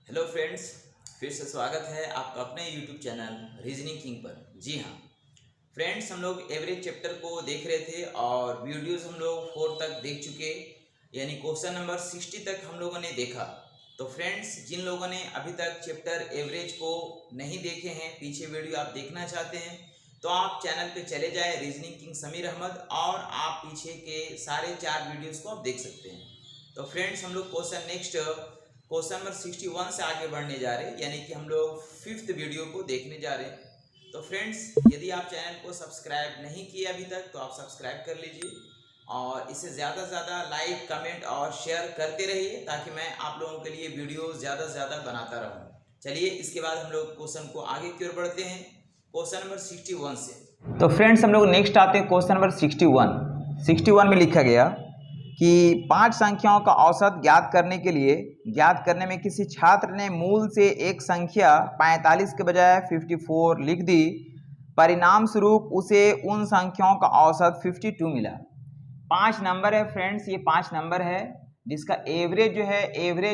Hello friends, फिर से स्वागत है आपका अपने यूट्यूब चैनल रीजनिंग किंग पर। जी हाँ फ्रेंड्स, हम लोग एवरेज चैप्टर को देख रहे थे और वीडियोस हम लोग 4 तक देख चुके, यानी क्वेश्चन नंबर 60 तक हम लोगों ने देखा। तो फ्रेंड्स, जिन लोगों ने अभी तक चैप्टर एवरेज को नहीं देखे हैं, पीछे वीडियो आप देखना चाहते हैं, तो आप चैनल पे चले जाए रीजनिंग किंग समीर अहमद, और आप पीछे के सारे 4 वीडियोस को आप देख सकते हैं। तो फ्रेंड्स, हम लोग क्वेश्चन नंबर 61 से आगे बढ़ने जा रहे हैं, यानी कि हम लोग 5th वीडियो को देखने जा रहे हैं। तो फ्रेंड्स, यदि आप चैनल को सब्सक्राइब नहीं किए अभी तक, तो आप सब्सक्राइब कर लीजिए और इसे ज़्यादा से ज़्यादा लाइक, कमेंट और शेयर करते रहिए, ताकि मैं आप लोगों के लिए वीडियो ज़्यादा से ज़्यादा बनाता रहूँ। चलिए, इसके बाद हम लोग क्वेश्चन को आगे की ओर बढ़ते हैं, क्वेश्चन नंबर 61 से। तो फ्रेंड्स, हम लोग नेक्स्ट आते हैं क्वेश्चन नंबर 61 में लिखा गया कि 5 संख्याओं का औसत ज्ञात करने में किसी छात्र ने मूल से एक संख्या 45 के बजाय 54 लिख दी। परिणाम स्वरूप उसे उन संख्याओं का औसत 52 मिला। 5 नंबर है फ्रेंड्स, ये 5 नंबर है जिसका एवरेज जो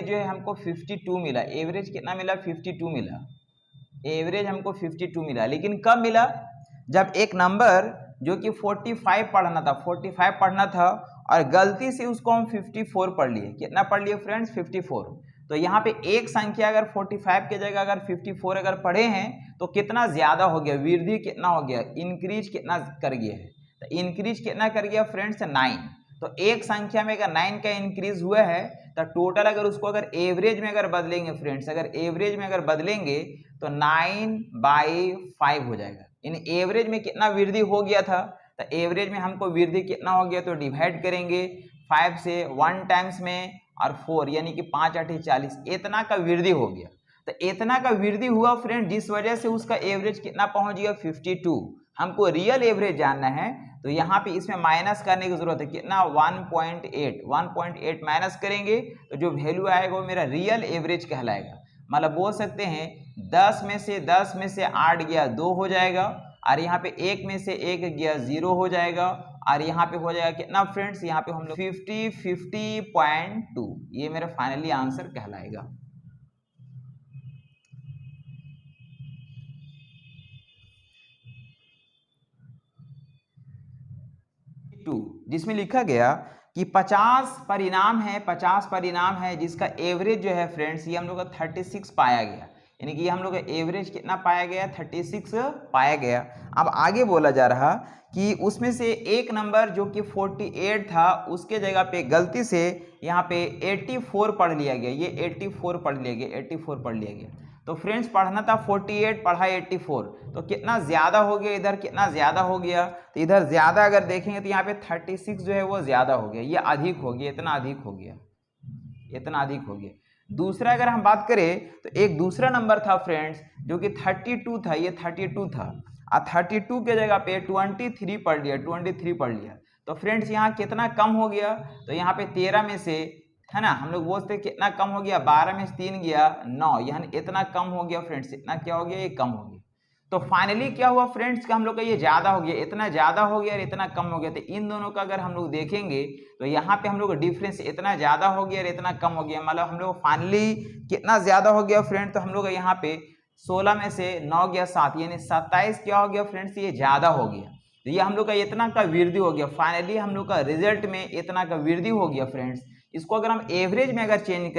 है हमको 52 मिला। एवरेज कितना मिला? 52 मिला। एवरेज हमको 52 मिला, लेकिन कब मिला? जब एक नंबर जो कि 45 पढ़ना था और गलती से उसको हम 54 पढ़ लिए। कितना पढ़ लिए फ्रेंड्स? 54। तो यहाँ पे एक संख्या अगर 45 की जगह अगर 54 अगर पढ़े हैं तो कितना ज्यादा हो गया, वृद्धि कितना हो गया, इंक्रीज कितना कर गया है? तो इंक्रीज कितना कर गया फ्रेंड्स? 9। तो एक संख्या में अगर 9 का इंक्रीज हुआ है तो टोटल अगर उसको अगर एवरेज में अगर बदलेंगे फ्रेंड्स, अगर एवरेज में अगर बदलेंगे तो 9/5 हो जाएगा। इन एवरेज में कितना वृद्धि हो गया था? तो एवरेज में हमको वृद्धि कितना हो गया, तो डिवाइड करेंगे 5 से 1 टाइम्स में और 4, यानी कि 5 8 40, इतना का वृद्धि हो गया। तो इतना का वृद्धि हुआ फ्रेंड, जिस वजह से उसका एवरेज कितना पहुंच गया? 52। हमको रियल एवरेज जानना है, तो यहाँ पे इसमें माइनस करने की जरूरत है। कितना? 1.8 माइनस करेंगे तो जो वैल्यू आएगा वो मेरा रियल एवरेज कहलाएगा। मतलब बोल सकते हैं 10 में से 8 गया 2 हो जाएगा, और यहाँ पे 1 में से 1 गया 0 हो जाएगा, और यहाँ पे हो जाएगा कितना फ्रेंड्स? यहाँ पे हम लोग 50.2, ये मेरा फाइनली आंसर कहलाएगा। जिसमें लिखा गया कि 50 परिणाम है जिसका एवरेज जो है फ्रेंड्स, ये हम लोग का 36 पाया गया। यानी कि ये हम लोग का एवरेज कितना पाया गया? 36 पाया गया। अब आगे बोला जा रहा कि उसमें से एक नंबर जो कि 48 था, उसके जगह पे गलती से यहाँ पे 84 पढ़ लिया गया। ये 84 पढ़ लिया गया, 84 पढ़ लिया गया। तो फ्रेंड्स, पढ़ना था 48, पढ़ा 84, तो कितना ज्यादा हो गया? इधर कितना ज्यादा हो गया? तो इधर ज्यादा अगर देखेंगे तो यहाँ पे 36 जो है वो ज्यादा हो गया, ये अधिक हो गया, इतना अधिक हो गया, इतना अधिक हो गया। दूसरा अगर हम बात करें तो एक दूसरा नंबर था फ्रेंड्स जो कि 32 था, ये 32 था, और 32 के जगह पे 23 पढ़ लिया, 23 पढ़ लिया। तो फ्रेंड्स, यहाँ कितना कम हो गया? तो यहाँ पे 13 में से, है ना, हम लोग बोलते कितना कम हो गया? 12 में से 3 गया 9, यानी इतना कम हो गया फ्रेंड्स। इतना क्या हो गया? ये कम हो गया। तो फाइनली क्या हुआ फ्रेंड्स का हम लोग का ये ज्यादा हो गया, इतना ज्यादा हो गया और इतना कम हो गया। तो इन दोनों का अगर हम लोग देखेंगे तो यहाँ पे हम लोग डिफरेंस इतना ज्यादा हो गया और इतना कम हो गया। मतलब हम लोग फाइनली कितना ज्यादा हो गया फ्रेंड? तो हम लोग यहाँ पे 16 में से 9 गया 7, यानी 27 क्या हो गया फ्रेंड्स? ये ज्यादा हो गया। तो ये हम लोग का इतना का वृद्धि हो गया। फाइनली हम लोग का रिजल्ट में इतना का वृद्धि हो गया फ्रेंड्स। इसको अगर हम एवरेज में अगर चेंज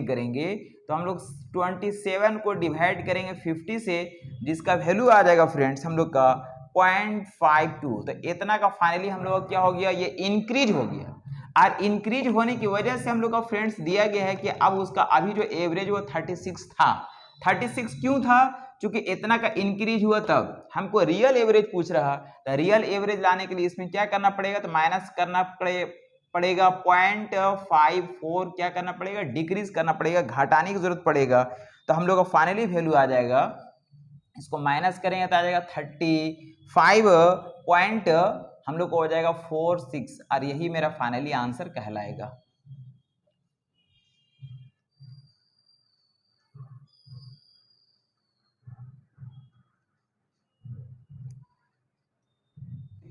करेंगे, तो हम लोग 27 को डिवाइड करेंगे 50 से, जिसका वैल्यू आ जाएगा फ्रेंड्स हम लोग का 0.52। तो इतना का फाइनली हम लोग का क्या हो गया? ये इंक्रीज हो गया। और इंक्रीज होने की वजह से हम लोग का फ्रेंड्स दिया गया है कि अब उसका अभी जो एवरेज वो 36 था। 36 क्यों था? क्योंकि इतना का इंक्रीज हुआ। तब हमको रियल एवरेज पूछ रहा, तो रियल एवरेज लाने के लिए इसमें क्या करना पड़ेगा? तो माइनस करना पड़ेगा 0.54, क्या करना पड़ेगा? डिक्रीज करना पड़ेगा, घटाने की जरूरत पड़ेगा। तो हम लोग का फाइनली वैल्यू आ जाएगा, इसको माइनस करेंगे तो आ जाएगा 35 पॉइंट, हम लोग को हो जाएगा 46, और यही मेरा फाइनली आंसर कहलाएगा।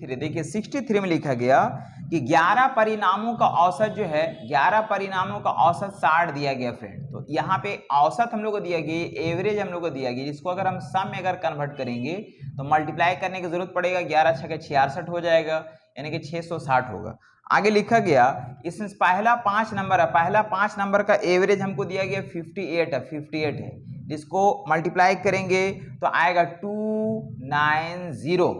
63। देखिए 63 में लिखा गया कि 11 परिणामों का औसत जो है, 11 परिणामों का औसत 60 दिया गया फ्रेंड। तो यहाँ पे औसत हम लोग को दिया गया, एवरेज हम लोग को दिया गया, जिसको अगर हम सम में अगर कन्वर्ट करेंगे तो मल्टीप्लाई करने की जरूरत पड़ेगा, 11 छके 66 हो जाएगा, यानी कि 660 होगा। आगे लिखा गया इसमें पहला 5 नंबर है, पहला 5 नंबर का एवरेज हमको दिया गया 58 है, 58 है, जिसको मल्टीप्लाई करेंगे तो आएगा 290,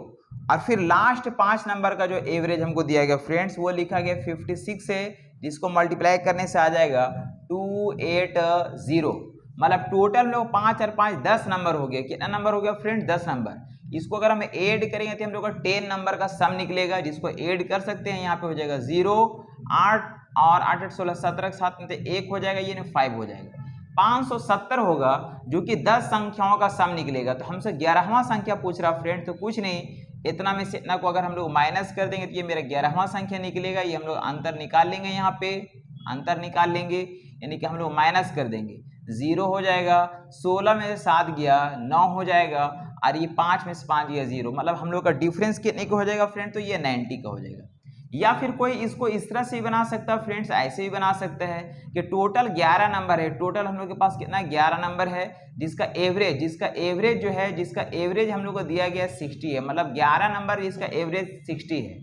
और फिर लास्ट 5 नंबर का जो एवरेज हमको दिया गया फ्रेंड्स वो लिखा गया 56 है, जिसको मल्टीप्लाई करने से आ जाएगा 280। मतलब टोटल लोग 5 और 5 10 नंबर हो गया। कितना नंबर हो गया फ्रेंड? 10 नंबर। इसको अगर हम ऐड करेंगे तो हम लोग का 10 नंबर का सम निकलेगा, जिसको ऐड कर सकते हैं। यहाँ पे हो जाएगा 0, 8 और 8 8 16 17 के साथ में तो 1 हो जाएगा, ये 5 हो जाएगा, 570 होगा, जो कि 10 संख्याओं का सम निकलेगा। तो हमसे 11वां संख्या पूछ रहा फ्रेंड, तो कुछ नहीं, इतना में से इतना को अगर हम लोग माइनस कर देंगे तो ये मेरा 11वां संख्या निकलेगा। ये हम लोग अंतर निकाल लेंगे, यहाँ पे अंतर निकाल लेंगे, यानी कि हम लोग माइनस कर देंगे, 0 हो जाएगा, 16 में से 7 गया 9 हो जाएगा, और ये 5 में से 5 गया 0। मतलब हम लोग का डिफरेंस कितने का हो जाएगा फ्रेंड? तो ये 90 का हो जाएगा। या फिर कोई इसको इस तरह से भी बना सकता है फ्रेंड्स, ऐसे भी बना सकते हैं कि टोटल 11 नंबर है, टोटल हम लोग के पास कितना 11 नंबर है, जिसका एवरेज जो है, जिसका एवरेज हम लोग को दिया गया 60 है। मतलब 11 नंबर जिसका एवरेज 60 है।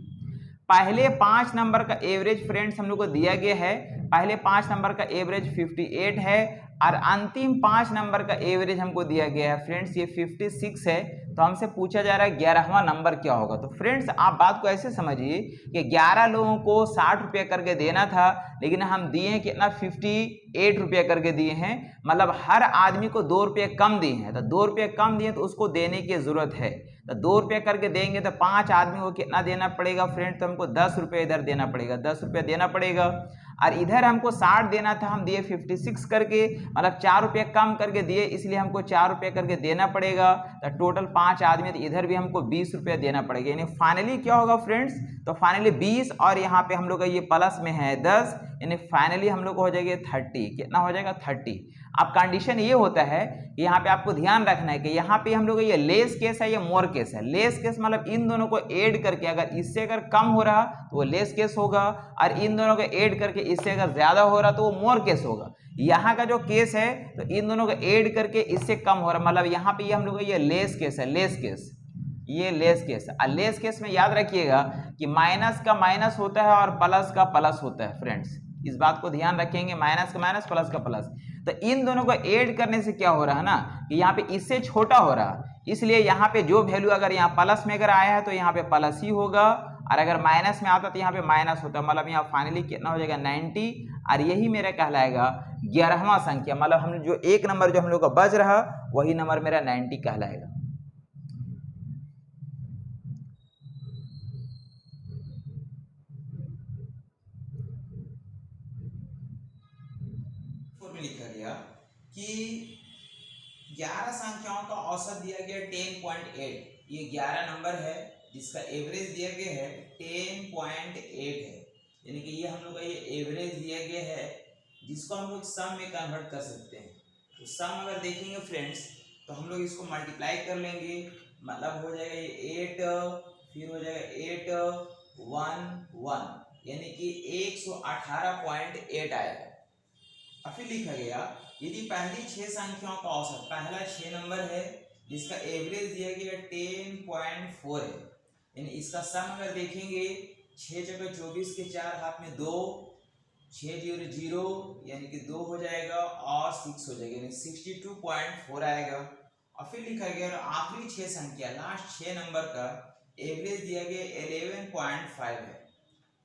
पहले 5 नंबर का एवरेज फ्रेंड्स हम लोग को दिया गया है, पहले 5 नंबर का एवरेज 58 है, और अंतिम 5 नंबर का एवरेज हमको दिया गया है फ्रेंड्स ये 56 है। तो हमसे पूछा जा रहा है 11वां नंबर क्या होगा। तो फ्रेंड्स आप बात को ऐसे समझिए कि 11 लोगों को 60 रुपये करके देना था, लेकिन हम दिए कितना 58 रुपये करके दिए हैं। मतलब हर आदमी को 2 रुपये कम दिए हैं, तो 2 रुपये कम दिए तो उसको देने की जरूरत है। तो 2 रुपये करके देंगे तो 5 आदमी को कितना देना पड़ेगा फ्रेंड? तो हमको 10 रुपये इधर देना पड़ेगा, 10 रुपये देना पड़ेगा, और इधर हमको 60 देना था, हम दिए 56 करके, मतलब 4 रुपये कम करके दिए, इसलिए हमको 4 रुपये करके देना पड़ेगा। तो टोटल 5 आदमी, तो इधर भी हमको 20 रुपये देना पड़ेगा। यानी फाइनली क्या होगा फ्रेंड्स? तो फाइनली 20, और यहाँ पे हम लोग का ये प्लस में है 10, यानी फाइनली हम लोग को हो जाएगा 30। कितना हो जाएगा? 30। अब कंडीशन ये होता है कि यहाँ पे आपको ध्यान रखना है कि यहाँ पे हम लोग ये लेस केस है, ये मोर केस है। लेस केस मतलब इन दोनों को ऐड करके अगर इससे अगर कम हो रहा तो वो लेस केस होगा, और इन दोनों को ऐड करके इससे अगर ज्यादा हो रहा तो वो मोर केस होगा। यहाँ का जो केस है तो इन दोनों को ऐड करके इससे कम हो रहा, मतलब यहाँ पे हम लोग ये लेस केस है, लेस केस, ये लेस केस है। और लेस केस में याद रखिएगा कि माइनस का माइनस होता है और प्लस का प्लस होता है फ्रेंड्स, इस बात को ध्यान रखेंगे, माइनस का माइनस प्लस का प्लस। तो इन दोनों को ऐड करने से क्या हो रहा है ना कि यहाँ पे इससे छोटा हो रहा, इसलिए यहाँ पे जो वैल्यू अगर यहाँ प्लस में अगर आया है तो यहाँ पे प्लस ही होगा, और अगर माइनस में आता तो यहाँ पे माइनस होता। मतलब यहाँ फाइनली कितना हो जाएगा 90, और यही मेरा कहलाएगा 11वां संख्या। मतलब हम जो एक नंबर जो हम लोग का बच रहा वही नंबर मेरा 90 कहलाएगा। लिखा गया कि 11 संख्याओं का औसत दिया गया 10.8। ये 11 नंबर है जिसका एवरेज दिया गया है 10.8 है, यानी कि ये हम लोग का ये एवरेज दिया गया है, जिसको हम लोग सम में कन्वर्ट कर सकते हैं। तो सम अगर देखेंगे फ्रेंड्स तो हम लोग इसको मल्टीप्लाई कर लेंगे, मतलब हो जाएगा ये 8, फिर हो जाएगा 811, यानी कि 118.8 आएगा। और फिर लिखा गया यदि पहली 6 संख्याओं का औसत, पहला 6 नंबर है जिसका एवरेज दिया गया 10.4 है, यानी इसका सम अगर देखेंगे 6 जगह 24 के 4 हाथ में 2, 6 0 0 यानी कि 2 हो जाएगा, और 6 हो जाएगा, यानी 62.4 आएगा। और फिर लिखा गया आखिरी 6 संख्या, लास्ट 6 नंबर का एवरेज दिया गया 11.5 है,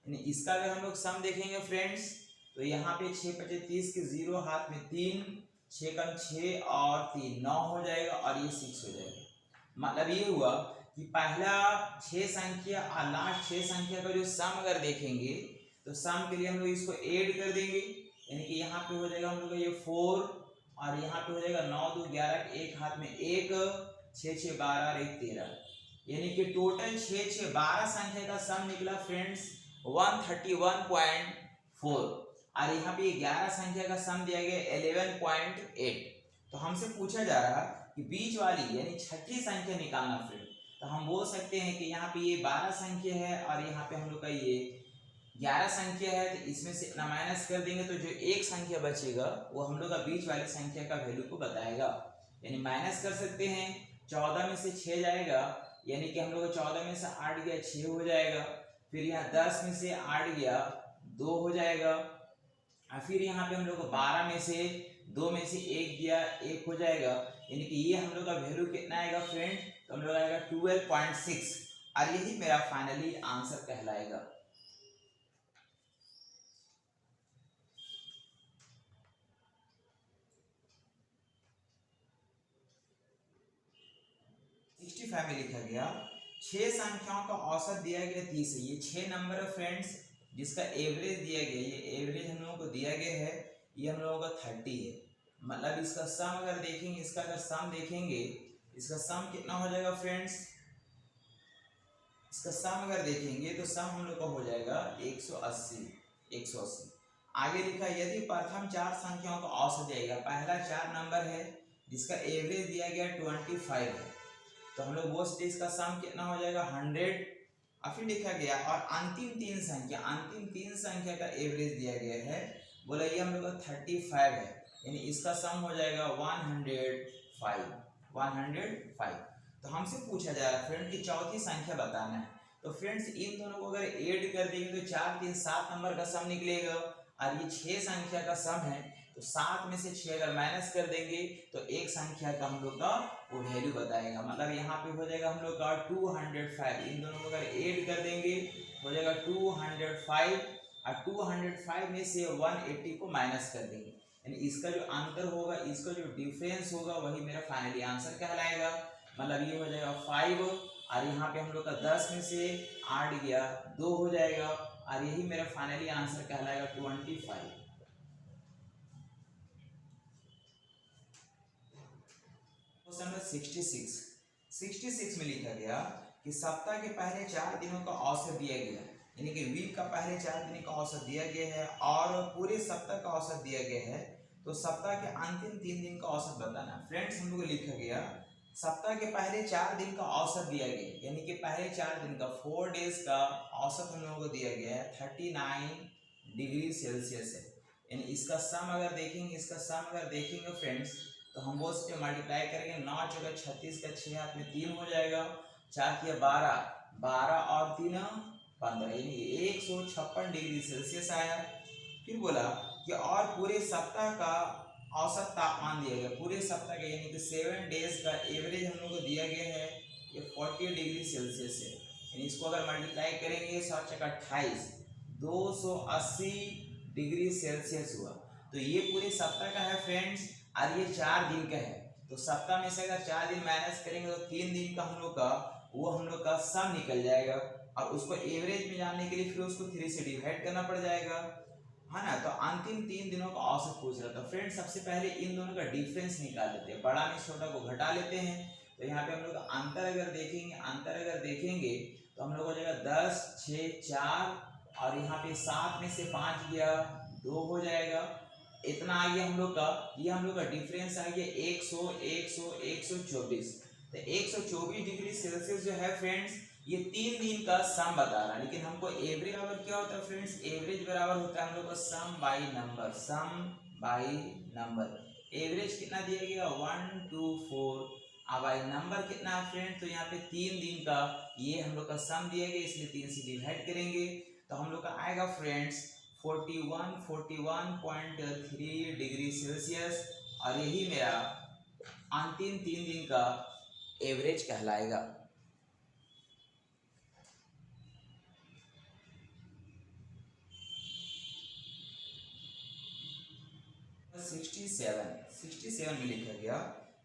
यानी इसका अगर हम लोग सम देखेंगे फ्रेंड्स तो यहाँ पे 6 25 30 के 0 हाथ में 3, 6 कम 6 और 3 9 हो जाएगा, और ये 6 हो जाएगा। मतलब ये हुआ कि पहला 6 संख्या और लास्ट 6 संख्या का जो सम अगर देखेंगे तो सम के लिए हम लोग इसको ऐड कर देंगे, यानी कि यहाँ पे हो जाएगा हम लोग का ये 4, और यहाँ पे हो जाएगा 9 2 11 एक हाथ में 1, 6 6 12 और 1 13, यानी कि टोटल 6 6 12 संख्या का सम निकला फ्रेंड्स 131.4, और यहाँ पे 11 संख्या का सम दिया गया 11.8। तो हमसे पूछा जा रहा कि बीच वाली यानी छठी संख्या निकालना फ्रेंड। तो हम बोल सकते हैं कि यहाँ पे ये 12 संख्या है और यहाँ पे हम लोग का ये 11 संख्या है। तो इसमें से इतना माइनस कर देंगे तो जो एक संख्या बचेगा वो हम लोग का बीच वाली संख्या का वैल्यू को बताएगा। यानी माइनस कर सकते हैं, 14 में से 6 जाएगा, यानी कि हम लोग 14 में से 8 गया 6 हो जाएगा। फिर यहाँ 10 में से 8 गया 2 हो जाएगा। और फिर यहाँ पे हम लोग 12 में से 2 में से 1 गया 1 हो जाएगा। यानी कि ये हम लोग का वैल्यू कितना आएगा फ्रेंड, तो हम लोग आएगा 12.6 और यही मेरा फाइनली आंसर कहलाएगा। में लिखा गया 6 संख्याओं का औसत दिया गया 30 है। ये 6 नंबर है फ्रेंड्स जिसका एवरेज दिया गया, ये एवरेज हम लोगों को दिया गया है, ये हम लोगों का 30 है। मतलब इसका सम अगर देखेंगे, इसका अगर सम देखेंगे, इसका सम कितना हो जाएगा फ्रेंड्स, इसका सम अगर देखेंगे तो सम हम लोग का हो जाएगा 180। आगे लिखा यदि प्रथम 4 संख्याओं का औसत दिया गया, पहला 4 नंबर है जिसका एवरेज दिया गया 25 है, तो हम लोग वो इसका सम कितना हो जाएगा 100। और फिर लिखा गया और अंतिम 3 संख्या का एवरेज दिया गया है, बोला ये हम लोग का 35 है, यानी इसका सम हो जाएगा 105। तो हमसे पूछा जा रहा है फ्रेंड कि चौथी संख्या बताना है। तो फ्रेंड्स इन दोनों को अगर ऐड कर देंगे तो 4 3 7 नंबर का सम निकलेगा और ये 6 संख्या का सम है, तो 7 में से 6 अगर माइनस कर देंगे तो एक संख्या का हम लोग का वो वैल्यू बताएगा। मतलब यहाँ पे हो जाएगा हम लोग का 205। इन दोनों को अगर ऐड कर देंगे हो जाएगा 205 और 205 में से 180 को माइनस कर देंगे, यानी इसका जो अंतर होगा, इसका जो डिफरेंस होगा वही मेरा फाइनली आंसर कहलाएगा। मतलब ये हो जाएगा 5 और यहाँ पे हम लोग का 10 में से 8 गया 2 हो जाएगा और यही मेरा फाइनली आंसर कहलाएगा 25। क्वेश्चन नंबर 66 में लिखा गया कि सप्ताह के पहले 4 दिनों का औसत दिया गया, यानी कि वीक का पहले 4 दिन का औसत दिया गया है और पूरे सप्ताह का औसत दिया गया है, तो सप्ताह के अंतिम 3 दिन का औसत बताना। फ्रेंड्स हम लोग को लिखा गया सप्ताह के पहले 4 दिन का औसत दिया गया, यानी कि पहले 4 दिन का 4 डेज का औसत हम लोगों को दिया गया है 39 डिग्री सेल्सियस है। यानी इसका सम अगर देखेंगे फ्रेंड्स तो हम वो उसके मल्टीप्लाई करेंगे, 9 चौका 36 का 6 हाथ में 3 हो जाएगा, 4 किया 12 और 3 15, यानी 156 डिग्री सेल्सियस आया। फिर बोला कि और पूरे सप्ताह का औसत तापमान दिया गया, पूरे सप्ताह का यानी कि 7 डेज का एवरेज हम लोग को दिया गया है, ये 40 डिग्री सेल्सियस है। यानी इसको अगर मल्टीप्लाई करेंगे 7 चौका 28 280 डिग्री सेल्सियस हुआ। तो ये पूरे सप्ताह का है फ्रेंड्स और ये 4 दिन का है, तो सप्ताह में से अगर 4 दिन माइनस करेंगे तो 3 दिन का हम लोग का सम निकल जाएगा और उसको एवरेज में जानने के लिए फिर उसको 3 से डिवाइड करना पड़ जाएगा, है ना। तो अंतिम 3 दिनों का औसत पूछ रहा था। फ्रेंड्स सबसे पहले इन दोनों का डिफरेंस निकाल लेते हैं, बड़ा में छोटा को घटा लेते हैं। तो यहाँ पे हम लोग अंतर अगर देखेंगे तो हम लोग हो जाएगा 10 6 4 और यहाँ पे 7 में से 5 गया 2 हो जाएगा, इतना आ गया हम लोग का। ये हम लोग का डिफरेंस आ गया 124। तो 124 डिग्री सेल्सियस जो है फ्रेंड्स ये 3 दिन का सम बता रहा है, लेकिन हमको एवरेज बराबर क्या होता है फ्रेंड्स, एवरेज बराबर होता है हम लोग का सम बाई नंबर। एवरेज कितना दिया गया 124 अब बाई नंबर कितना है फ्रेंड्स, तो यहाँ पे 3 दिन का ये हम लोग का सम दिया गया, इसलिए 3 से डिवाइड करेंगे तो हम लोग का आएगा फ्रेंड्स 41.3 डिग्री सेल्सियस और यही मेरा अंतिम 3 दिन का एवरेज कहलाएगा। 67 में लिखा गया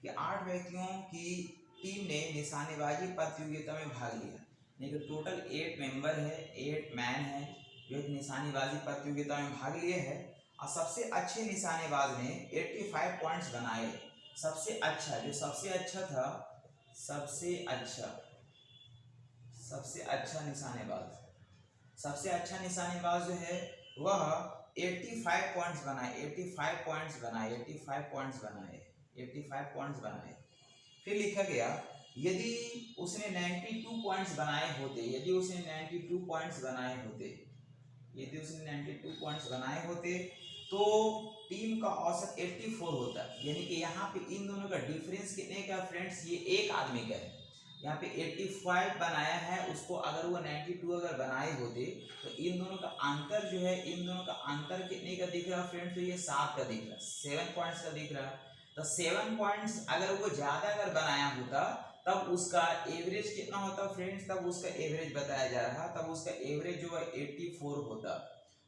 कि 8 व्यक्तियों की टीम ने निशानेबाजी प्रतियोगिता में भाग लिया, यानी कि टोटल 8 मेंबर है, 8 मैन है जो एक निशानेबाजी प्रतियोगिता में भाग लिए हैं और सबसे अच्छे निशानेबाज ने 85 पॉइंट्स बनाए। सबसे अच्छा निशानेबाज जो है वह 85 पॉइंट्स बनाए। फिर लिखा गया यदि उसने 92 पॉइंट्स बनाए होते, यदि उसने 92 पॉइंट्स बनाए होते, यदि उसने 92 पॉइंट्स बनाए होते तो टीम का औसत 84 होता। यानी कि यहाँ पे इन दोनों का डिफरेंस कितने का फ्रेंड्स, ये एक आदमी का है। यहाँ पे 85 बनाया है, उसको अगर वो 92 अगर बनाए होते तो इन दोनों का अंतर जो है, इन दोनों का अंतर कितने का दिख रहा है फ्रेंड्स, तो ये 7 का दिख रहा है, 7 पॉइंट्स का दिख रहा है। तो 7 पॉइंट्स अगर वो ज्यादा अगर बनाया होता तब उसका एवरेज कितना होता फ्रेंड्स, तब उसका एवरेज बताया जा रहा, तब उसका एवरेज जो है 84 होता।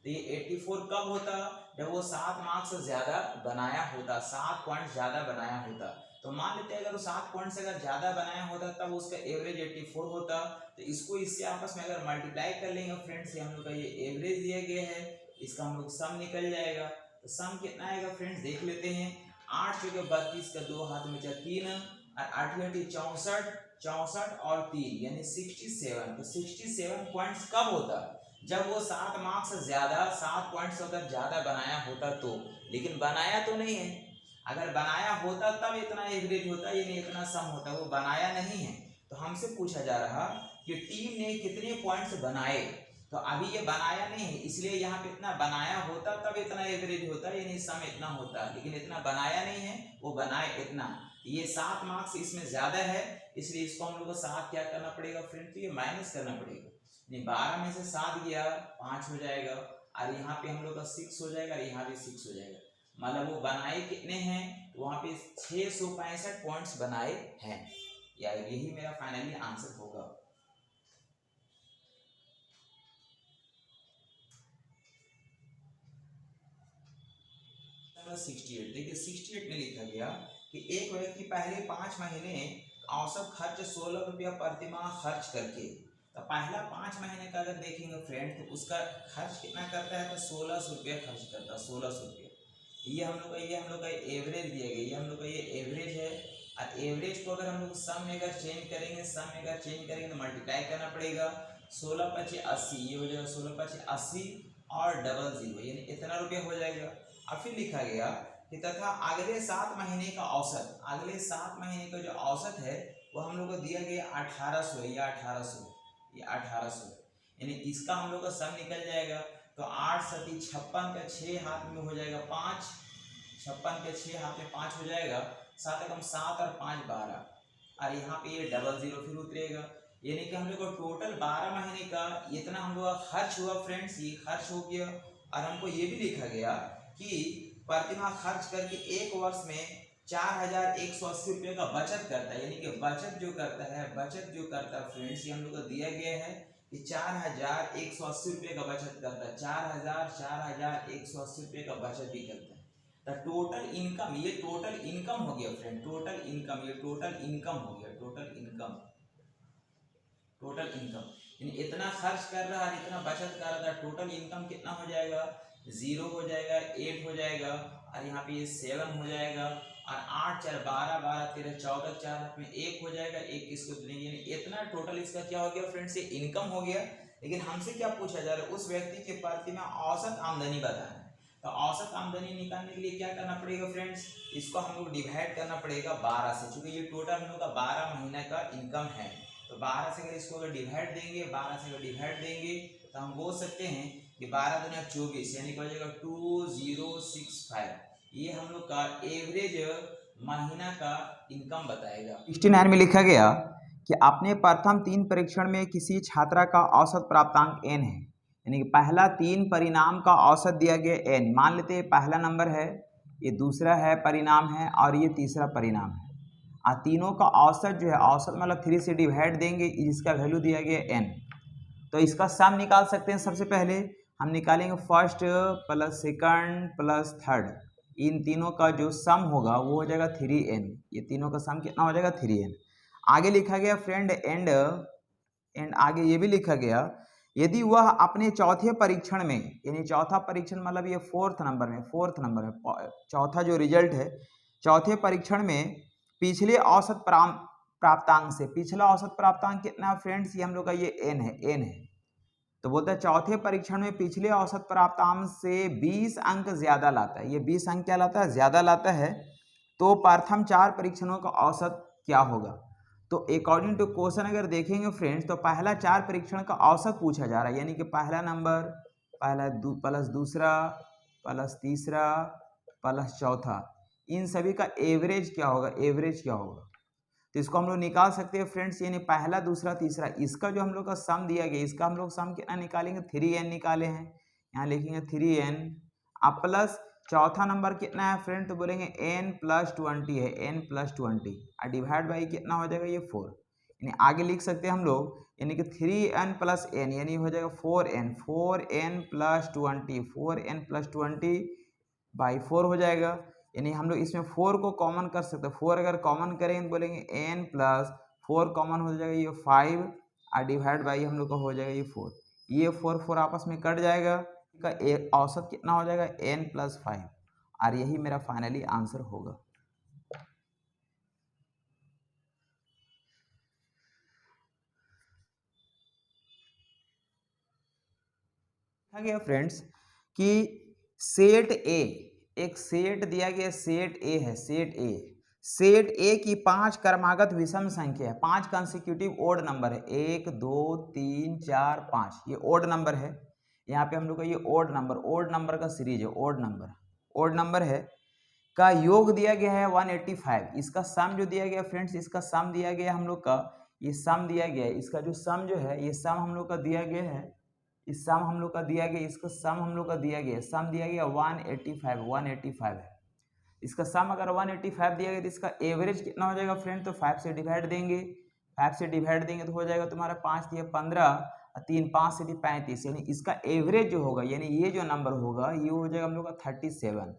तो ये 84 कब होता, जब वो 7 मार्क्स से ज्यादा बनाया होता, 7 पॉइंट ज्यादा बनाया होता। तो मान लेते हैं अगर वो 7 पॉइंट से अगर ज्यादा बनाया होता तब उसका एवरेज 84 होता। तो इसको इससे आपस में अगर मल्टीप्लाई कर लेंगे फ्रेंड्स, हम लोग का ये एवरेज दिया गया है, इसका हम लोग सम निकल जाएगा। तो सम कितना आएगा फ्रेंड्स देख लेते हैं। 8 चौके 32 का 2 हाथ में 3 और 8 64, 64 और 3 यानी 67। तो 67 पॉइंट्स कब होता, जब वो 7 मार्क्स से ज्यादा, 7 पॉइंट्स अगर ज्यादा बनाया होता तो। लेकिन बनाया तो नहीं है, अगर बनाया होता तब इतना एवरेज होता, यानी इतना सम होता, वो बनाया नहीं है। तो हमसे पूछा जा रहा कि टीम ने कितने पॉइंट्स बनाए, तो अभी ये बनाया नहीं है, इसलिए यहाँ पे इतना बनाया होता तब इतना एवरेज होता, यानी सम इतना होता। लेकिन इतना बनाया नहीं है, वो बनाए इतना। ये 7 मार्क्स इसमें ज्यादा है, इसलिए इसको हम लोग को 7 क्या करना पड़ेगा फ्रेंड, तो ये माइनस करना पड़ेगा। 12 में से 7 गया 5 हो जाएगा, और यहाँ पे हम लोग का 6 हो जाएगा, और यहाँ भी 6 हो जाएगा। मतलब वो बनाए कितने हैं, तो वहां पे 665 पॉइंट्स बनाए हैं। यार यही मेरा फाइनली आंसर होगा। 68 देखिए 68 में लिखा गया कि एक व्यक्ति पहले 5 महीने औसत खर्च 16 रुपया प्रति माह खर्च करके, तो पहला 5 महीने का अगर देखेंगे फ्रेंड तो उसका खर्च कितना करता है, तो 1600 रुपया खर्च करता है, 1600 रुपया। ये हम लोग का एवरेज दिया गया, ये हम लोग का ये एवरेज है। और एवरेज को अगर हम लोग सम में अगर चेंज करेंगे, सम में अगर चेंज करेंगे तो मल्टीप्लाई करना पड़ेगा। 16 × 5 80, ये हो जाएगा 16 × 5 80 और 00 यानी इतना रुपया हो जाएगा। और फिर लिखा गया कि तथा अगले 7 महीने का औसत, अगले 7 महीने का जो औसत है वो हम लोग को दिया गया 1800 या 1800, ये 1800 यानी इसका हम लोग का सम निकल जाएगा। तो 8 × 7 = 56 का 6 हाथ में हो जाएगा 5, 56 के 6 हाथ में 5 हो जाएगा, 7 × 7 और 5 12, और यहाँ पे ये 00 फिर उतरेगा। यानी कि हम लोग को टोटल 12 महीने का इतना हम लोग का खर्च हुआ फ्रेंड्स, ये खर्च हो गया। और हमको ये भी लिखा गया कि प्रतिमाह खर्च करके एक वर्ष में 4180 रुपये का बचत करता है। यानी कि बचत जो करता है, बचत जो करता है फ्रेंड्स, ये हम लोग को दिया गया है कि 4180 रुपये का बचत करता है, 4180 रुपये का बचत भी करता है। तो टोटल इनकम, ये टोटल इनकम हो गया फ्रेंड, टोटल इनकम, ये टोटल इनकम हो गया, टोटल इनकम, टोटल इनकम यानी इतना खर्च कर रहा है, इतना बचत कर रहा है, टोटल इनकम कितना हो जाएगा, 0 हो जाएगा, 8 हो जाएगा, और यहाँ पे ये 7 हो जाएगा, और 8 4 12 12 13 14, 4 हाथ में 1 हो जाएगा, 1 किसको देंगे, इतना टोटल इसका क्या हो गया फ्रेंड्स, ये इनकम हो गया। लेकिन हमसे क्या पूछा जा रहा है, उस व्यक्ति के प्रति में औसत आमदनी बताना है। तो औसत आमदनी निकालने के लिए क्या करना पड़ेगा फ्रेंड्स, इसको हम लोग डिवाइड करना पड़ेगा 12 से, क्योंकि ये टोटल हम लोग का 12 महीने का इनकम है। तो 12 से अगर इसको अगर डिवाइड देंगे, 12 से अगर डिवाइड देंगे तो हम बोल सकते हैं कि 12 दूनी 24 यानी हो जाएगा 2065। ये हम लोग का एवरेज महीना का इनकम बताएगा। 69 में लिखा गया कि अपने प्रथम 3 परीक्षण में किसी छात्रा का औसत प्राप्तांक n है, यानी कि पहला 3 परिणाम का औसत दिया गया n। मान लेते हैं पहला नंबर है, ये दूसरा है परिणाम है, और ये तीसरा परिणाम है। तीनों का औसत जो है, औसत मतलब 3 से डिवाइड देंगे, इसका वैल्यू दिया गया n। तो इसका सम निकाल सकते हैं। सबसे पहले हम निकालेंगे first plus second plus third, इन तीनों का जो सम होगा वो हो जाएगा 3n। ये तीनों का सम कितना हो जाएगा 3n। आगे लिखा गया फ्रेंड एंड आगे ये भी लिखा गया यदि वह अपने चौथे परीक्षण में, यानी चौथा परीक्षण मतलब ये 4th नंबर में चौथा जो रिजल्ट है, चौथे परीक्षण में पिछले औसत प्राप्तांक से, पिछला औसत प्राप्तांक कितना फ्रेंड्स, ये हम लोग का ये n है। तो बोलता है चौथे परीक्षण में पिछले औसत प्राप्तांक से 20 अंक ज्यादा लाता है, ये 20 अंक क्या लाता है, ज्यादा लाता है, तो प्रथम 4 परीक्षणों का औसत क्या होगा। तो अकॉर्डिंग टू क्वेश्चन अगर देखेंगे फ्रेंड्स, तो पहला 4 परीक्षण का औसत पूछा जा रहा है, यानी कि पहला नंबर, प्लस दूसरा, प्लस तीसरा, प्लस चौथा, इन सभी का एवरेज क्या होगा, एवरेज क्या होगा। तो इसको हम लोग निकाल सकते हैं फ्रेंड्स, यानी पहला दूसरा तीसरा, इसका जो हम लोग का सम दिया गया, इसका हम लोग सम कितना निकालेंगे, 3n निकाले हैं, यहाँ लिखेंगे 3n, अब प्लस चौथा नंबर कितना है फ्रेंड, तो बोलेंगे n + 20 है, n + 20 और डिवाइड बाई कितना हो जाएगा, ये 4, यानी आगे लिख सकते हैं हम लोग, यानी कि 3n + n यानी हो जाएगा 4n, 4n + 20, 4n + 20 बाई 4 हो जाएगा, यानी हम लोग इसमें 4 को कॉमन कर सकते हैं, 4 अगर कॉमन करेंगे तो बोलेंगे n + 4 कॉमन हो जाएगा, ये 5 और डिवाइड बाई हम लोग का हो जाएगा ये 4, ये 4 आपस में कट जाएगा, का औसत कितना हो जाएगा, n + 5, और यही मेरा फाइनली आंसर होगा। गया फ्रेंड्स कि सेट ए, एक सेट दिया गया, सेट ए है, सेट ए की 5 क्रमागत विषम संख्या है, 5 कंसेक्यूटिव ओड नंबर है, 1 2 3 4 5, ये ओड नंबर है, यहाँ पे हम लोग का ये ओड नंबर का सीरीज है, ओड नंबर है का योग दिया गया है 185, इसका सम जो दिया गया फ्रेंड्स, इसका सम दिया गया हम लोग का, ये सम दिया गया है, इसका जो सम जो है, ये सम हम लोग का दिया गया है, इस सम हम लोग का दिया गया, इसका सम हम लोग का दिया गया, सम दिया गया 185 है, इसका सम अगर 185 दिया गया तो इसका एवरेज कितना हो जाएगा फ्रेंड, तो 5 से डिवाइड देंगे, 5 से डिवाइड देंगे तो हो जाएगा तुम्हारा 5 दिया 15, 3 5 से 35, यानी इसका एवरेज जो होगा, यानी ये जो नंबर होगा ये हो जाएगा हम लोग का 37,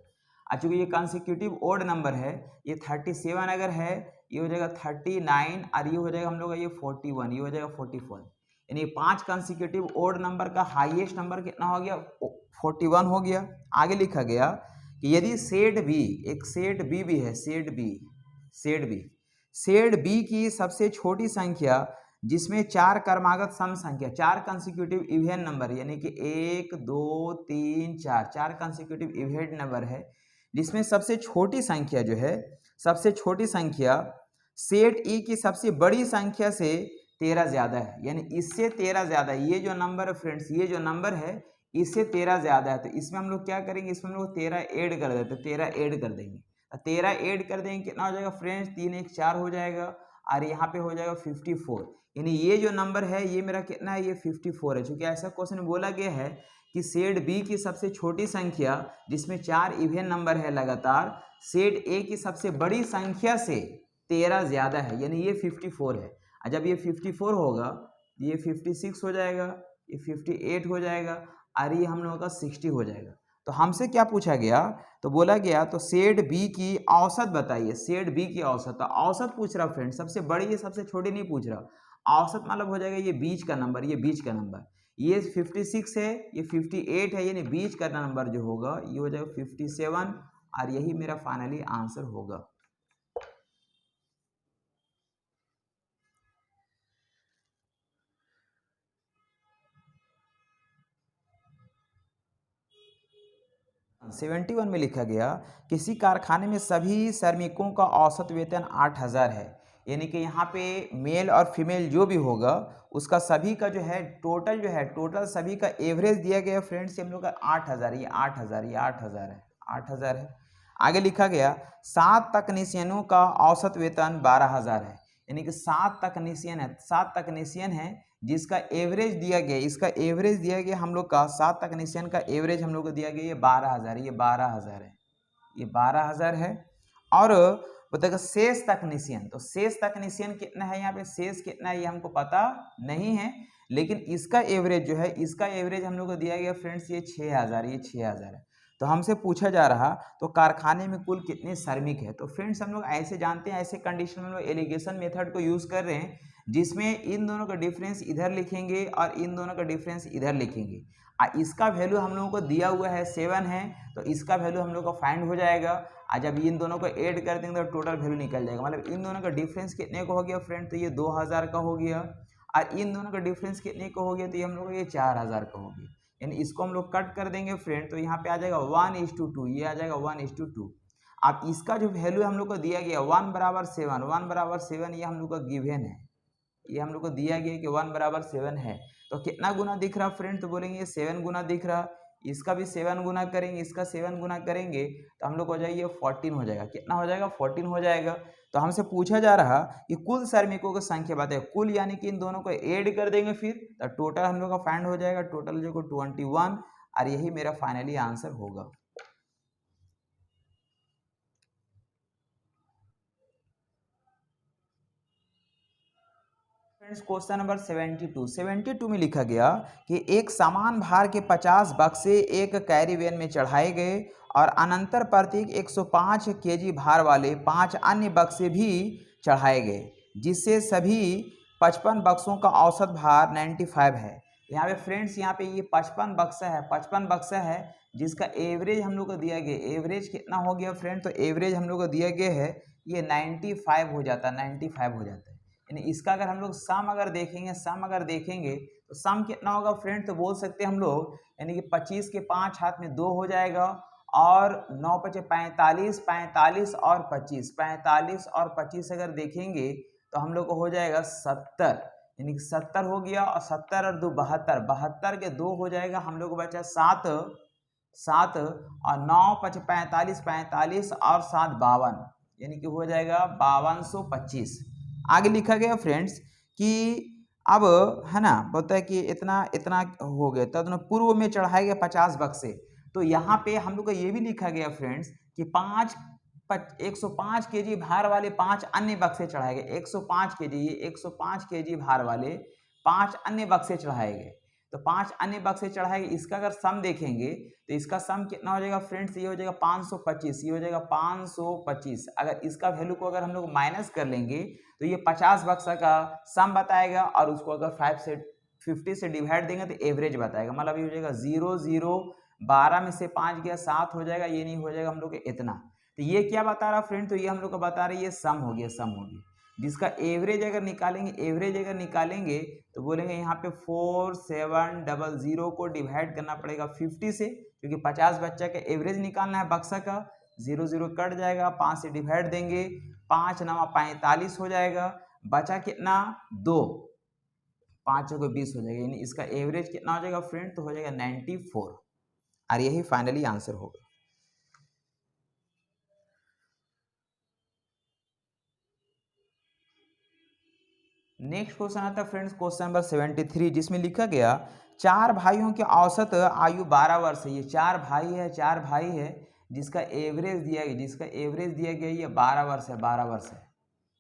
चूंकि ये कंसेक्यूटिव ओड नंबर है, ये 37 अगर है, ये हो जाएगा 39 और ये हो जाएगा हम लोग का ये 41, ये हो जाएगा 44, यानी 5 कंसेक्यूटिव ओड नंबर का हाईएस्ट नंबर कितना हो गया, 41 हो गया। आगे लिखा गया कि यदि सेट बी, एक सेट बी भी है, सेट बी की सबसे छोटी संख्या जिसमें 4 क्रमागत सम संख्या, 4 कंसेक्यूटिव इवन नंबर, यानी कि 1 2 3 4 कंसेक्यूटिव इवन नंबर है, जिसमें सबसे छोटी संख्या जो है, सबसे छोटी संख्या सेट ई की सबसे बड़ी संख्या से 13 ज्यादा है, यानी इससे 13 ज्यादा है, ये जो नंबर है फ्रेंड्स, ये जो नंबर है इससे 13 ज्यादा है, तो इसमें हम लोग क्या करेंगे, इसमें हम लोग 13 ऐड कर देते, 13 ऐड कर देंगे, 13 ऐड कर देंगे कितना हो जाएगा फ्रेंड्स, 3 1 4 हो जाएगा, और यहाँ पे हो जाएगा 54, यानी ये जो नंबर है ये मेरा कितना है, ये 54 है, चूंकि ऐसा क्वेश्चन में बोला गया है कि सेट बी की सबसे छोटी संख्या जिसमें 4 इवन नंबर है लगातार, सेट ए की सबसे बड़ी संख्या से 13 ज्यादा है, यानी ये 54 है, और जब ये 54 होगा ये 56 हो जाएगा, ये 58 हो जाएगा, और ये हम लोगों का 60 हो जाएगा। तो हमसे क्या पूछा गया, तो बोला गया तो सेट बी की औसत बताइए, सेट बी की औसत, तो औसत पूछ रहा फ्रेंड, सबसे बड़ी है सबसे छोटी नहीं पूछ रहा, औसत मतलब हो जाएगा ये बीच का नंबर, ये बीच का नंबर, ये 56 है, ये 58 है, यानी बीच का नंबर जो होगा ये हो जाएगा 57, और यही मेरा फाइनली आंसर होगा। सेवेंटी 71 में लिखा गया किसी कारखाने में सभी श्रमिकों का औसत वेतन 8000 है, यानी कि यहाँ पे मेल और फीमेल जो भी होगा उसका सभी का जो है टोटल सभी का एवरेज दिया गया फ्रेंड्स, हम लोग का 8000, ये 8000 है। आगे लिखा गया 7 तकनीशियनों का औसत वेतन 12000 है, यानी कि 7 तकनीशियन है जिसका एवरेज दिया गया, इसका एवरेज दिया गया हम लोग का, 7 तकनीशियन का एवरेज हम लोग को दिया गया ये 12000, ये 12000 है। और बताएगा शेष तकनीशियन, तो शेष तकनीशियन कितना है, यहाँ पे शेष कितना है ये हमको पता नहीं है, लेकिन इसका एवरेज जो है, इसका एवरेज हम लोग को दिया गया फ्रेंड्स ये 6000, ये 6000 है। तो हमसे पूछा जा रहा तो कारखाने में कुल कितने श्रमिक है, तो फ्रेंड्स हम लोग ऐसे जानते हैं, ऐसे कंडीशन में हम लोग एलिगेशन मेथड को यूज कर रहे हैं, जिसमें इन दोनों का डिफरेंस इधर लिखेंगे और इन दोनों का डिफरेंस इधर लिखेंगे, इसका वैल्यू हम लोगों को दिया हुआ है 7 है, तो इसका वैल्यू हम लोग का फाइंड हो जाएगा, और जब इन दोनों को ऐड कर देंगे तो टोटल वैल्यू निकल जाएगा, मतलब इन दोनों का डिफरेंस कितने को हो गया फ्रेंड, तो ये 2000 का हो गया, और इन दोनों का डिफरेंस कितने को हो गया, तो ये हम लोग ये 4000 का हो गया, यानी इसको हम लोग कट कर देंगे फ्रेंड, तो यहाँ पे आ जाएगा 1:2, ये आ जाएगा 1:2। आप इसका जो वैल्यू हम लोग को दिया गया 1 बराबर 7, 1 बराबर 7 ये हम लोग का गिवन है, ये हम लोग को दिया गया कि 1 बराबर 7 है। तो कितना गुना दिख रहा फ्रेंड, तो बोलेंगे ये 7 गुना दिख रहा, इसका भी 7 गुना करेंगे, इसका 7 गुना करेंगे तो हम लोग हो जाएगा 14 हो जाएगा। कितना हो जाएगा? 14 हो जाएगा। तो हमसे पूछा जा रहा कि कुल श्रमिकों की संख्या बताए, कुल यानी कि इन दोनों को ऐड कर देंगे फिर तो टोटल हम लोग का फाइंड हो जाएगा, टोटल जो 21, और यही मेरा फाइनली आंसर होगा। फ्रेंड्स क्वेश्चन नंबर 72 में लिखा गया कि एक समान भार के 50 बक्से एक कैरी वैन में चढ़ाए गए और अनंतर प्रत्येक 105 केजी भार वाले 5 अन्य बक्से भी चढ़ाए गए, जिससे सभी 55 बक्सों का औसत भार 95 है। यहाँ पे फ्रेंड्स यहाँ पे ये 55 बक्सा है, 55 बक्सा है जिसका एवरेज हम लोग को दिया गया, एवरेज कितना हो गया फ्रेंड, तो एवरेज हम लोग को दिया गया है ये 95 हो जाता है, 95 हो जाता है। यानी इसका अगर हम लोग सम अगर देखेंगे तो सम कितना होगा फ्रेंड, तो बोल सकते हैं हम लोग यानी कि 25 के 5 हाथ में 2 हो जाएगा और 9 पचे 45, 45 और 25, 45 और 25 अगर देखेंगे तो हम लोग को हो जाएगा 70, यानी कि 70 हो गया और 70 और 2 72, 72 के 2 हो जाएगा, हम लोग को बचा 7 और 9 पचे 45, 45 और 7 52, यानी कि हो जाएगा 5225। आगे लिखा गया फ्रेंड्स कि अब है ना, बोलता है कि इतना इतना हो गया तब पूर्व में चढ़ाए गए 50 बक्से। तो यहाँ पे हम लोग का ये भी लिखा गया फ्रेंड्स कि 105 केजी भार वाले 5 अन्य बक्से चढ़ाए गए, 105 केजी, ये 105 केजी भार वाले 5 अन्य बक्से चढ़ाए गए। तो 5 अन्य बक्से चढ़ाए गए, इसका अगर सम देखेंगे तो इसका सम कितना हो जाएगा फ्रेंड्स, ये हो जाएगा 525, ये हो जाएगा 525। अगर इसका वैल्यू को अगर हम लोग माइनस कर लेंगे तो ये 50 बक्सा का सम बताएगा और उसको अगर 50 से डिवाइड देंगे तो एवरेज बताएगा, मतलब ये हो जाएगा 0 0 12 में से 5 गया 7 हो जाएगा, ये नहीं हो जाएगा हम लोग के इतना। तो ये क्या बता रहा फ्रेंड, तो ये हम लोग को बता रहा है ये सम हो गया, सम हो गया, जिसका एवरेज अगर निकालेंगे तो बोलेंगे यहाँ पे 4700 को डिवाइड करना पड़ेगा 50 से, क्योंकि 50 बच्चा का एवरेज निकालना है बक्सा का, 0 0 कट जाएगा, 5 से डिवाइड देंगे, 5 9 45 हो जाएगा, बचा कितना 2, 5 को 20 हो जाएगा, यानी इसका एवरेज कितना हो जाएगा फ्रेंड, तो हो जाएगा 94, और यही फाइनली आंसर होगा। नेक्स्ट क्वेश्चन आता है फ्रेंड्स क्वेश्चन नंबर 73, जिसमें लिखा गया 4 भाइयों की औसत आयु 12 वर्ष है। ये 4 भाई है जिसका एवरेज दिया गया, ये 12 वर्ष है, 12 वर्ष है,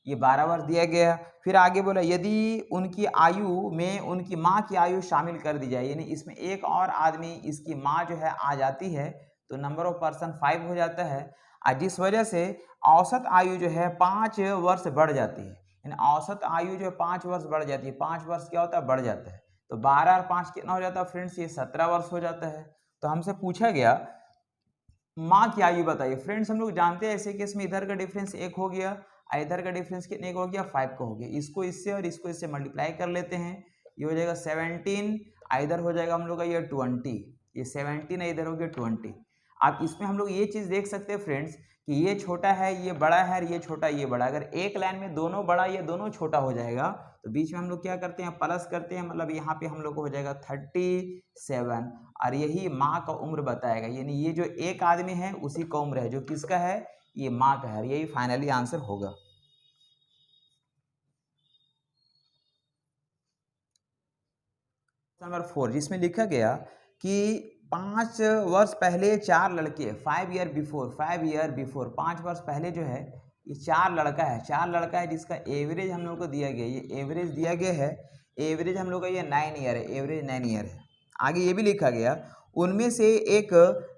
ये 12 वर्ष दिया गया। फिर आगे बोला यदि उनकी आयु में उनकी माँ की आयु शामिल कर दी जाए, यानी इसमें एक और आदमी इसकी माँ जो है आ जाती है तो नंबर ऑफ पर्सन 5 हो जाता है, और जिस वजह से औसत आयु जो है 5 वर्ष बढ़ जाती है, यानी औसत आयु जो है 5 वर्ष बढ़ जाती है, 5 वर्ष क्या होता है, बढ़ जाता है। तो 12 और 5 कितना हो जाता है फ्रेंड्स, ये 17 वर्ष हो जाता है। तो हमसे पूछा गया माँ की आयु बताइए। फ्रेंड्स हम लोग जानते हैं ऐसे केस में इधर का डिफरेंस 1 हो गया, इधर का डिफरेंस कितने का हो गया, 5 का हो गया, इसको इससे और इसको इससे मल्टीप्लाई कर लेते हैं, ये हो जाएगा 17, इधर हो जाएगा हम लोग का ये 20, ये 17 है, इधर हो गया 20। आप इसमें हम लोग ये चीज़ देख सकते हैं फ्रेंड्स कि ये छोटा है ये बड़ा है, ये छोटा ये बड़ा, अगर एक लाइन में दोनों बड़ा ये दोनों छोटा हो जाएगा तो बीच में हम लोग क्या करते हैं, प्लस करते हैं, मतलब यहाँ पे हम लोग को हो जाएगा 37, और यही माँ का उम्र बताएगा, यानी ये जो एक आदमी है उसी का उम्र है, जो किसका है, ये माँ का है, यही फाइनली आंसर होगा। नंबर 4, जिसमें लिखा गया कि 5 वर्ष पहले 4 लड़के, 5 ईयर बिफोर 5 वर्ष पहले जो है ये 4 लड़का है जिसका एवरेज हम लोग को दिया गया, ये एवरेज दिया गया है, एवरेज हम लोग का ये 9 ईयर है, एवरेज 9 ईयर है। आगे ये भी लिखा गया उनमें से एक,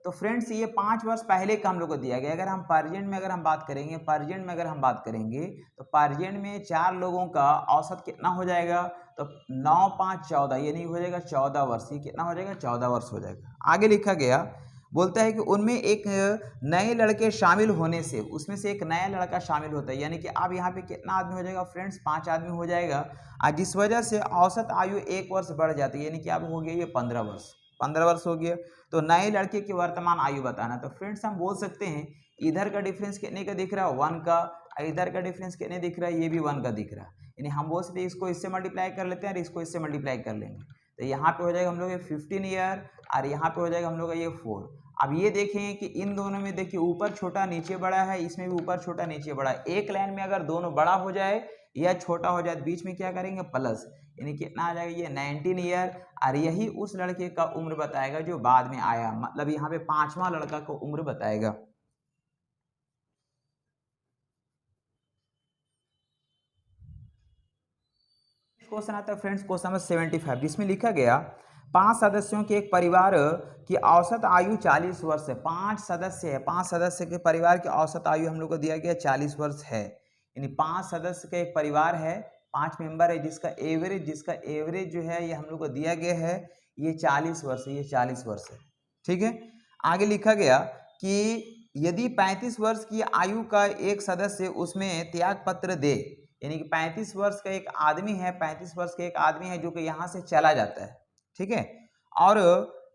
तो फ्रेंड्स ये 5 वर्ष पहले का हम लोग को दिया गया। अगर हम प्रेजेंट में अगर हम बात करेंगे तो प्रेजेंट में 4 लोगों का औसत कितना हो जाएगा, तो 9 5 14, ये नहीं हो जाएगा 14 वर्ष, ये कितना हो जाएगा 14 वर्ष हो जाएगा। आगे लिखा गया बोलता है कि उनमें एक नए लड़के शामिल होने से, उसमें से एक नया लड़का शामिल होता है, यानी कि अब यहाँ पे कितना आदमी हो जाएगा फ्रेंड्स, 5 आदमी हो जाएगा, और जिस वजह से औसत आयु 1 वर्ष बढ़ जाती है, यानी कि अब हो गया ये 15 वर्ष हो गया। तो नए लड़के की वर्तमान आयु बताना, तो फ्रेंड्स हम बोल सकते हैं इधर का डिफरेंस कितने का दिख रहा है 1 का, इधर का डिफरेंस कितने दिख रहा है ये भी 1 का दिख रहा है। यानी हम बोल सकते हैं इसको इससे मल्टीप्लाई कर लेते हैं और इसको इससे मल्टीप्लाई कर लेंगे, तो यहाँ पे हो जाएगा हम लोग ये 15 ईयर और यहाँ पे हो जाएगा हम लोग का ये 4। अब ये देखें कि इन दोनों में देखिए ऊपर छोटा नीचे बड़ा है, इसमें भी ऊपर छोटा नीचे बड़ा है। एक लाइन में अगर दोनों बड़ा हो जाए या छोटा हो जाए बीच में क्या करेंगे प्लस, यानी कितना आ जाएगा ये 19 ईयर। और यही उस लड़के का उम्र बताएगा जो बाद में आया, मतलब यहाँ पे 5वां लड़का को उम्र बताएगा। क्वेश्चन आता है फ्रेंड्स क्वेश्चन नंबर 75, जिसमें लिखा गया 5 सदस्यों के एक परिवार की औसत आयु 40 वर्ष है। 5 सदस्य है, 5 सदस्य के परिवार की औसत आयु हम लोग को दिया गया 40 वर्ष है। यानी 5 सदस्य का एक परिवार है, 5 मेंबर है, जिसका एवरेज जो है ये हम लोग को दिया गया है ये 40 वर्ष है, ये 40 वर्ष है। ठीक है, आगे लिखा गया कि यदि 35 वर्ष की आयु का एक सदस्य उसमें त्याग पत्र दे, यानी कि 35 वर्ष का एक आदमी है, 35 वर्ष का एक आदमी है जो कि यहाँ से चला जाता है, ठीक है, और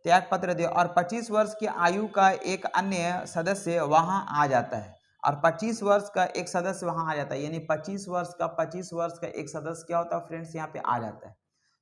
त्याग पत्र दे, और 25 वर्ष की आयु का एक अन्य सदस्य वहाँ आ जाता है, और 25 वर्ष का एक सदस्य वहाँ आ जाता है, यानी 25 वर्ष का एक सदस्य क्या होता है फ्रेंड्स यहाँ पे आ जाता है।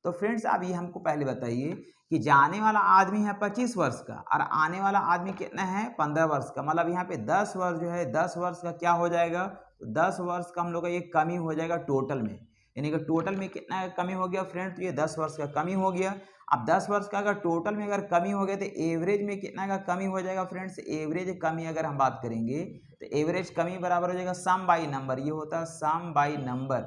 तो फ्रेंड्स अब ये हमको पहले बताइए कि जाने वाला आदमी है 25 वर्ष का और आने वाला आदमी कितना है 15 वर्ष का, मतलब यहाँ पे 10 वर्ष जो है 10 वर्ष का क्या हो जाएगा, 10 वर्ष का हम लोग का ये कमी हो जाएगा टोटल में, यानी कि टोटल में कितना कमी हो गया फ्रेंड्स, तो ये 10 वर्ष का कमी हो गया। अब 10 वर्ष का अगर टोटल में अगर कमी हो गया तो एवरेज में कितना का कमी हो जाएगा फ्रेंड्स, एवरेज कमी अगर हम बात करेंगे तो एवरेज कमी बराबर हो जाएगा सम बाई नंबर, ये होता है सम बाई नंबर।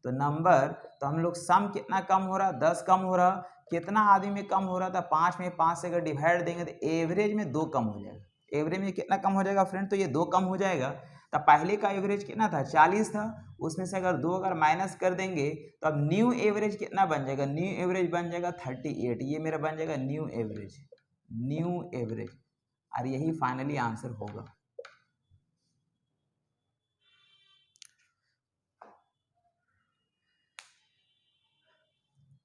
तो नंबर तो हम लोग सम कितना कम हो रहा 10 कम हो रहा, कितना आदमी में कम हो रहा था 5 में, 5 से अगर डिवाइड देंगे तो एवरेज में 2 कम हो जाएगा। एवरेज में कितना कम हो जाएगा फ्रेंड, तो ये 2 कम हो जाएगा। तो पहले का एवरेज कितना था 40 था, उसमें से अगर 2 अगर माइनस कर देंगे तो अब न्यू एवरेज कितना बन जाएगा, न्यू एवरेज बन जाएगा 38, ये मेरा बन जाएगा न्यू एवरेज, और यही फाइनली आंसर होगा।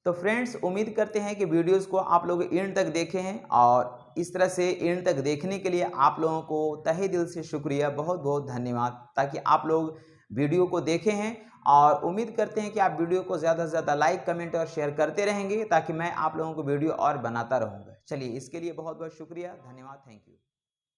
तो फ्रेंड्स उम्मीद करते हैं कि वीडियोस को आप लोग एंड तक देखे हैं, और इस तरह से एंड तक देखने के लिए आप लोगों को तहे दिल से शुक्रिया, बहुत बहुत धन्यवाद, ताकि आप लोग वीडियो को देखे हैं। और उम्मीद करते हैं कि आप वीडियो को ज़्यादा से ज़्यादा लाइक कमेंट और शेयर करते रहेंगे, ताकि मैं आप लोगों को वीडियो और बनाता रहूँगा। चलिए इसके लिए बहुत बहुत शुक्रिया, धन्यवाद, थैंक यू।